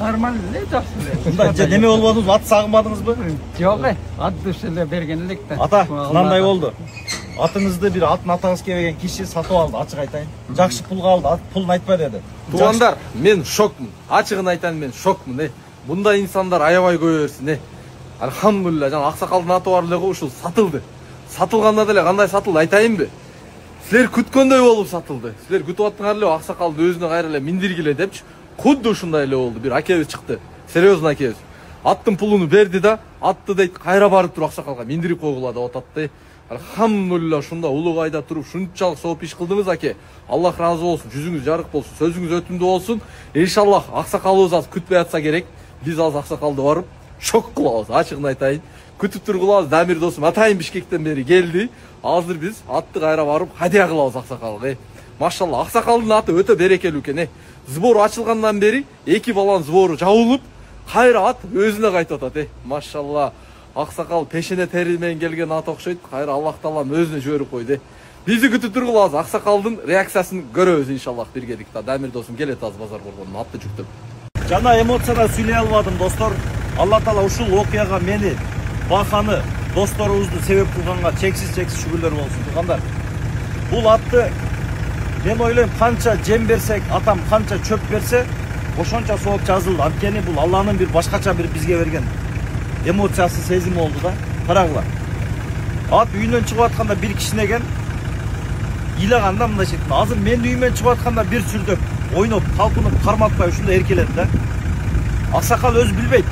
Нормально эле, жакшы эле. Мында неме болуп атыңыз, ат сагынбадыңызбы? Жок, ат эле берген элек да. Ата, мынандай болду. Атыңызды бир атын атаңыз келбеген киши сатып алды, ачык айтайын. Жакшы пулга алды, ат пулун айтпа деди. Туугандар, мен шокмун. Ачыгын айтайын, мен шокмун. Мындай инсандар аябай көбөйөрсүн. Алхамдулилла, жана Аксакалдын аты бар эле ушул сатылды. Сатылганда деле кандай сатылды айтайынбы? Силер күткөндөй болуп сатылды. Силер күтүп аттыңар эле Аксакалды өзүнө кайра эле миндиргиле депчи. Кудду ушундай эле болду. Бир акебиз чыкты. Серьезно акебиз. Аттын пулуну берди да, атты дейт кайра барып туруп Аксакалга миндирип койгула деп атат. Алхамдулилла, ушунда улугайда туруп шунчалык сооп иш кылдыңыз аке. Аллах разы болсун, жүзүңүз жарык болсун, сөзүңүз өтүмдүү болсун. Иншаллах Аксакалыбыз аз күтпөй атса керек. Биз аз Аксакалды барып шок кылабыз, ачыгын айтайын. Күтүп тургулабыз, Дамир досум атайын Бишкектен бери келди. Азыр биз атты кайра барып хадия кылабыз Аксакалга. Машалла, Аксакалдын аты өтө берекелүү экен. Сбор ачылгандан бери эки баланын сбору жабылып, кайра ат өзүнө кайтып атат. Машалла, Аксакал пешене тери менен келген ат окшойт. Кайра Аллах таалам өзүнө жиберип койду. Бизди күтүп тургулабыз, Аксакалдын реакциясын көрөбүз иншаллах биргеликте. Дамир досум келет аз базар бордон атты жүктөп. Жана эмоцияда сүйлөй албадым, достор. Алла таала ушул окуяга мени, Баханы, досторубузду себеп кылганга чексиз шүгүрлөр болсун. Туугандар, бул атты мен ойлойм канча жем берсек, атам канча чөп берсе, ошончо сооп жазылды. Анткени бул Алланын бир башкача бир бизге берген эмоциясы, сезими болду да. Карагыла. Ат үйүнөн чыгып атканда бир кичинеген ыйлаганда мындай шектен. Азыр мен үйүмөн чыгып атканда бир сүрдөп, ойноп, талпынып, карматпай ушундай эркеледи да. Аксакал өзү билбейт.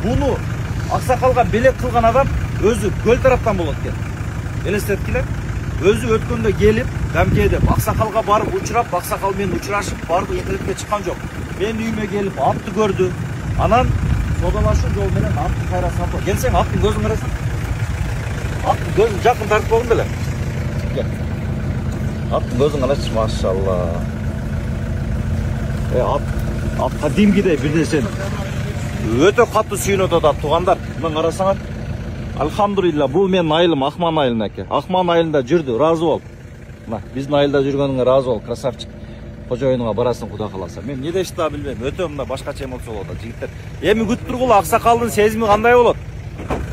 Буну Аксакалга белек кылган адам өзү көл тараптан болот экен. Элестеткиле. Өзү өткөндө келип, Гамкеге деп Аксакалга барып учурап, Аксакал менен учурашып, барды интернетке чыккан жок. Мен үйүмө келип атты көрдү. Анан содалашуу жол менен атты кайра сатып. Келсең аттын көзүн карасаң. Аттын көзүн жакын тартып койгун беле. Аттын көзүн карачы, машалла. Ат кадимкидей бир нерсени өтө катуу сүйүнөт атат, туугандар. Мына карасаңар. Алхамдулилла, бул менин айылым Акман айылына экен. Акман айылында жүрдү, разы бол. Мына биздин айылда жүргөнүңө разы бол, красавчик. Кожоюнуңа барасың Куда кааласа. Мен не дешти да билбейм. Өтө мында башкача эмоция болот жигиттер. Эми күтүп тургула, Аксакалдын сезими кандай болот?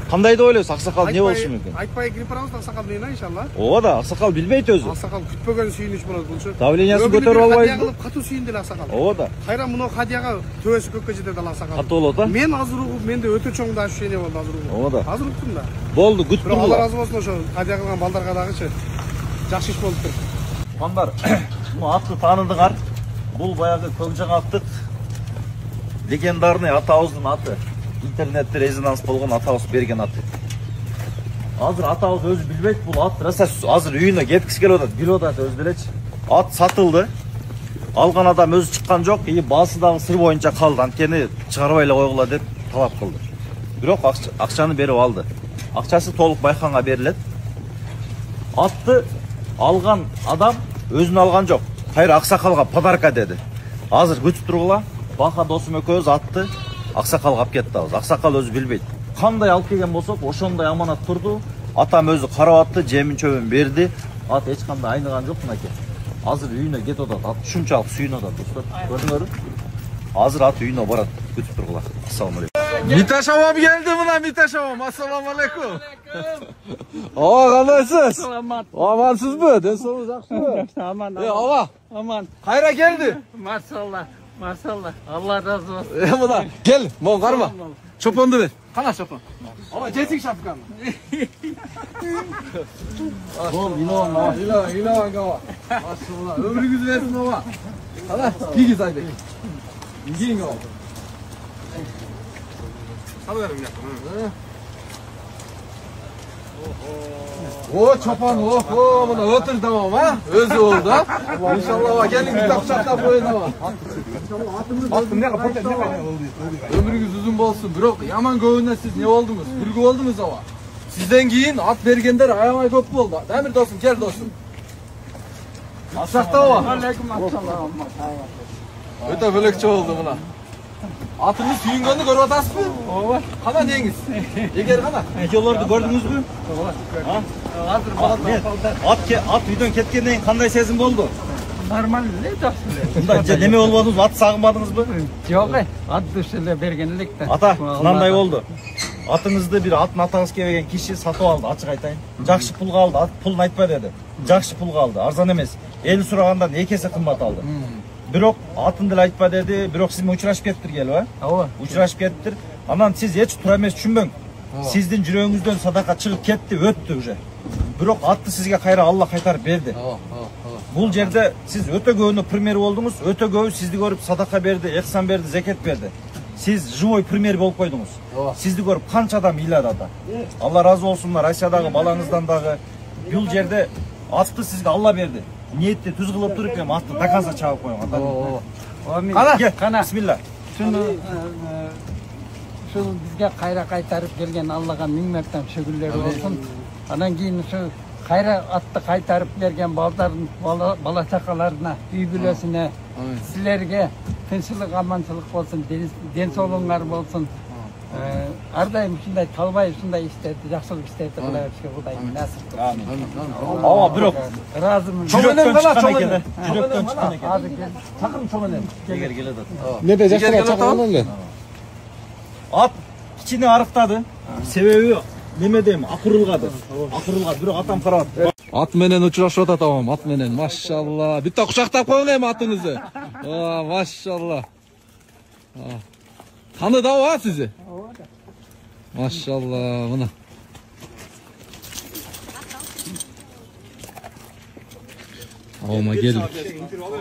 Кандай деп ойлойсуз? Аксакал не болушу мүмкүн? Айтпай кирип барабыз Аксакал менен иншалла. Ооба да, Аксакал билбейт өзү. Аксакал күтпөгөн сүйүнүч болот булчу. Давлениясын көтөрүп албайбы? Катуу сүйүндү эле Аксакал. Ооба да. Кайра муну хадияга төбөсү көккө жетет ал Аксакал. Катуу болот, а? Мен азыр угуп, менде өтө чоң да ощущение болду азыр угуп. Ооба да. Азыр уктум да. Болду, күтүп тургула. Алла разы болсун, ошо хадия кылган балдарга дагычы жакшы иш болуптур. Туугандар, бул атты тааныдыңар. Бул баягы Көкжаңактык легендарный атабыздын аты. Интернетте резонанс болгон атабыз берген аты. Азыр атабыз өзү билбейт, бул ат азыр үйүнө кеткиси келип атат, билип атат өзү делечи. Ат сатылды. Алган адам өзү чыккан жок, баасы дагы сыр боюнча калды. Анткени чыгарбай эле койгула деп талап кылды. Бирок акчаны берип алды. Акчасы толук байканга берилет. Атты алган адам өзүн алган жок. Кайра Аксакалга подарка деди. Азыр күтүп тургула. Баха досум экөөбүз атты Аксакалга алып кеттибиз. Аксакал өзү билбейт. Кандай алып келген болсок, ошондой аманат турду. Атам өзү карап атты, жемин чөбүн берди. Ат эч кандай айныган жок мынакей. Азыр үйүнө кетип атат. Ат ушунчалык сүйүнүп атат, достор. Көрдүңөрбү? Азыр ат үйүнө барат. Күтүп тургула. Ассаламу алейкум. Миташ абам келди мына, Миташ абам. Ассаламу алейкум. Ооба, кандайсыз? Саламат. Амансызбы? Ден соолугуңуз жакшыбы? Аман. Ооба. Аман. Кайра келди? Машалла. Машалла. Алла разы болсун. Мына, кел, мон карма. Чопонду бер. Кана чопон? Ооба, жесиң шапканы. Бул илоон, илоон каба. Машалла. Өмүрүңүз берсин ооба. Кана, кийгиз айбек. Кийин каба. О, чопон, о, мына өтір тамам, а? Өзі oldu, а? Иншалла, келіңіз де құшақтап қойын, ама. Өміріңіз ұзын болсын, бирок яман көбүнө сиз не болдуңуз? Күлгү болдуңуз, ама. Сизден кийин ат бергендер аябай көп болду. Дамир досум, кел досум. Асакта, ама. Алейкум ассалам. Өтө бөлекчө болду мына. Atınız suyunganı görüp atasızbı? Ооба. Kana deniz? Eger kana? Жолорду көрдүңүзбү? Азыр At үйдөн кеткенден кийин кандай сезим болду? Нормально эле, жакшы эле. Мында неме болбодуңузбу? Ат сагынбадыңызбы? Жок, ат дүйшө эле берген элек да. Ата, мынандай болду. Атыңызды бир атын атаңыз келбеген киши сатып алды, ачык айтайын. Жакшы пулга алды, ат пулун айтпа деди. Жакшы пулга алды, арзан эмес. Эл сурагандан 2 эсе кымбат алды. Бирок атын деле айтпа деди, бирок сиз менен учурашып кеттир келип, а? Ооба. Учурашып кеттир. Анан сиз эч туура эмес түшүнбөң. Сиздин жүрөгүңүздөн садака чыгып кетти, өттү уже. Бирок атты сизге кайра Алла кайтарып берди. Бул жерде сиз өтө көбүнө пример болдуңуз, өтө көбү сизди көрүп садака берди, эксан берди, зекет берди. Сиз живой пример болуп койдуңуз. Сизди көрүп канча адам ыйлады ата. Алла разы болсун, Россиядагы балаңыздан дагы. Бул жерде атты сизге Алла берди. Ниетти түз кылып туруп, эми атты до конца чабып коюң ата. Кана, бисмилла. Ушул бизге кайра кайтарып келген Аллага миң мәртем шүгүрлөр болсун. Анан кийин ушу кайра атты кайтарып берген балдардын бала чакаларына, үй бүлөсүнө, силерге тынччылык, аманчылык болсун, ден соолугуңар болсун. Ар дайым ушундай талбай ушундай иштерди, жакшылык иштерди кыла беришке Кудайым насип кылсын. Амин. Ооба, бирок ыраазымын. жүрөктөн чыккан экен. Жүрөктөн чыккан экен. Азыр чакырым чоменен. Келет ата. Неде жакшыраак чакырган эле. Ат кичине арыктады. Себеби неме дейм, акырылгады. Акырылгады, бирок атам карап атты. Ат менен учурашып атат абам, ат менен. Машалла. Бүтө кучактап коюң эми атыңызды. Машалла. Таныдабы а сизи? Машалла, мына. Авама келдик.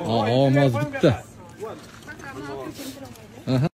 Авам азыр бүтті.